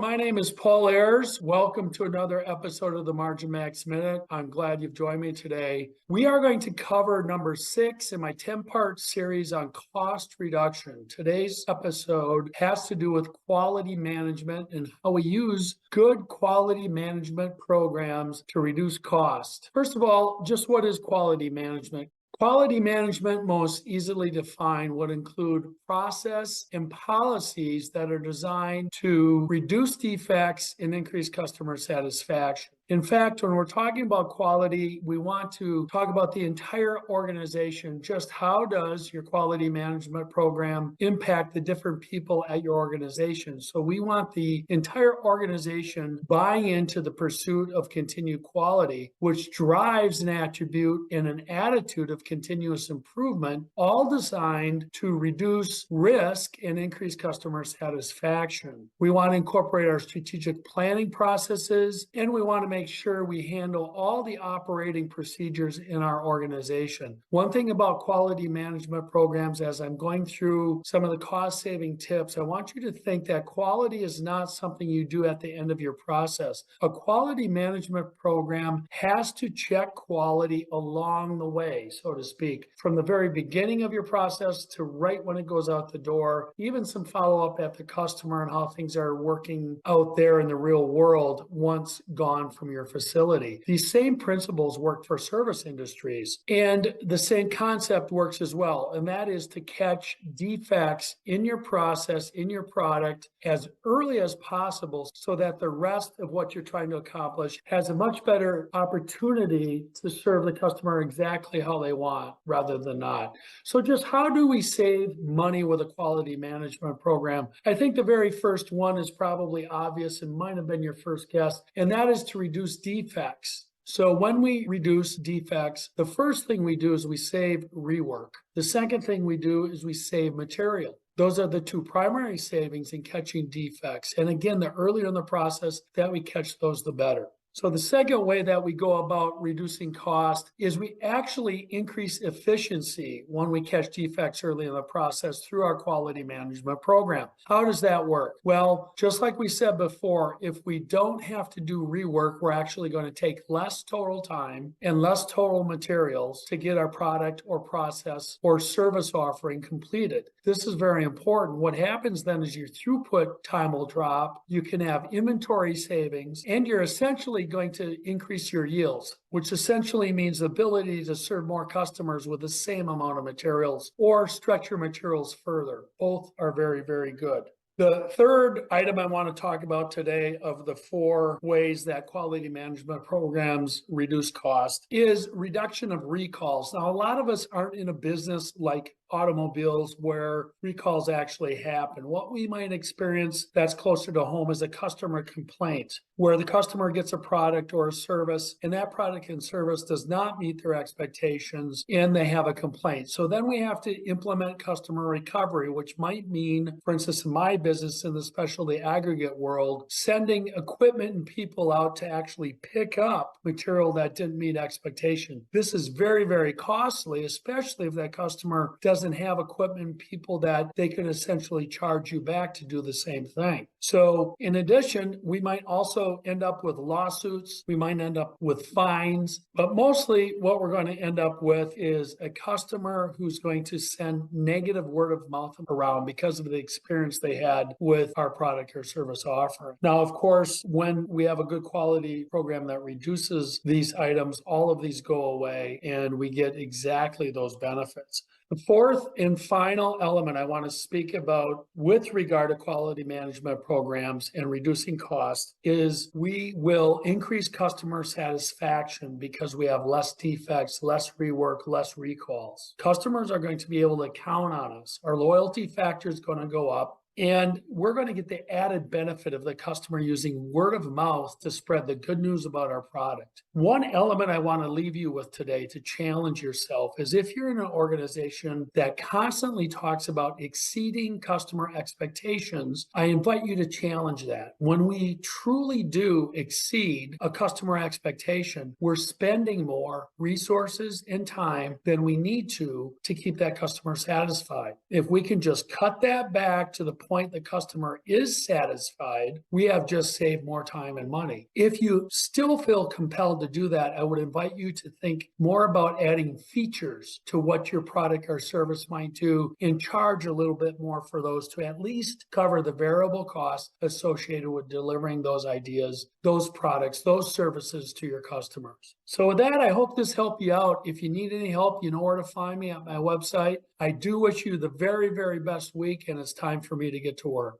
my name is Paul Ayers. Welcome to another episode of the Margin Max Minute. I'm glad you've joined me today. We are going to cover number 6 in my 10-part series on cost reduction. Today's episode has to do with quality management and how we use good quality management programs to reduce cost. First of all, just what is quality management? Quality management, most easily defined, would include process and policies that are designed to reduce defects and increase customer satisfaction. In fact, when we're talking about quality, we want to talk about the entire organization. Just how does your quality management program impact the different people at your organization? So we want the entire organization buying into the pursuit of continued quality, which drives an attribute and an attitude of continuous improvement, all designed to reduce risk and increase customer satisfaction. We want to incorporate our strategic planning processes, and we want to make sure we handle all the operating procedures in our organization. One thing about quality management programs, as I'm going through some of the cost-saving tips, I want you to think that quality is not something you do at the end of your process. A quality management program has to check quality along the way, so to speak, from the very beginning of your process to right when it goes out the door, even some follow-up at the customer and how things are working out there in the real world once gone from your facility. These same principles work for service industries, and the same concept works as well, and that is to catch defects in your process, in your product, as early as possible so that the rest of what you're trying to accomplish has a much better opportunity to serve the customer exactly how they want rather than not. So just how do we save money with a quality management program? I think the very first one is probably obvious and might have been your first guess, and that is to reduce defects. So when we reduce defects, the first thing we do is we save rework. The second thing we do is we save material. Those are the two primary savings in catching defects. And again, the earlier in the process that we catch those, the better. So the second way that we go about reducing cost is we actually increase efficiency when we catch defects early in the process through our quality management program. How does that work? Well, just like we said before, if we don't have to do rework, we're actually going to take less total time and less total materials to get our product or process or service offering completed. This is very important. What happens then is your throughput time will drop, you can have inventory savings, and you're essentially going to increase your yields, which essentially means the ability to serve more customers with the same amount of materials or stretch your materials further. Both are very, very good. The third item I want to talk about today of the 4 ways that quality management programs reduce cost is reduction of recalls. Now, a lot of us aren't in a business like automobiles where recalls actually happen. What we might experience that's closer to home is a customer complaint, where the customer gets a product or a service and that product and service does not meet their expectations and they have a complaint. So then we have to implement customer recovery, which might mean, for instance, in my business in the specialty aggregate world, sending equipment and people out to actually pick up material that didn't meet expectation. This is very, very costly, especially if that customer doesn't have equipment people that they can essentially charge you back to do the same thing. So in addition, we might also end up with lawsuits, we might end up with fines, but mostly what we're going to end up with is a customer who's going to send negative word of mouth around because of the experience they had with our product or service offering. Now, of course, when we have a good quality program that reduces these items, all of these go away and we get exactly those benefits. The fourth and final element I want to speak about with regard to quality management programs and reducing cost is we will increase customer satisfaction because we have less defects, less rework, less recalls. Customers are going to be able to count on us. Our loyalty factor is going to go up. And we're going to get the added benefit of the customer using word of mouth to spread the good news about our product. One element I want to leave you with today to challenge yourself is if you're in an organization that constantly talks about exceeding customer expectations, I invite you to challenge that. When we truly do exceed a customer expectation, we're spending more resources and time than we need to keep that customer satisfied. If we can just cut that back to the point the customer is satisfied, we have just saved more time and money. If you still feel compelled to do that, I would invite you to think more about adding features to what your product or service might do and charge a little bit more for those to at least cover the variable costs associated with delivering those ideas, those products, those services to your customers. So with that, I hope this helped you out. If you need any help, you know where to find me at my website. I do wish you the very, very best week, and it's time for me to get to work.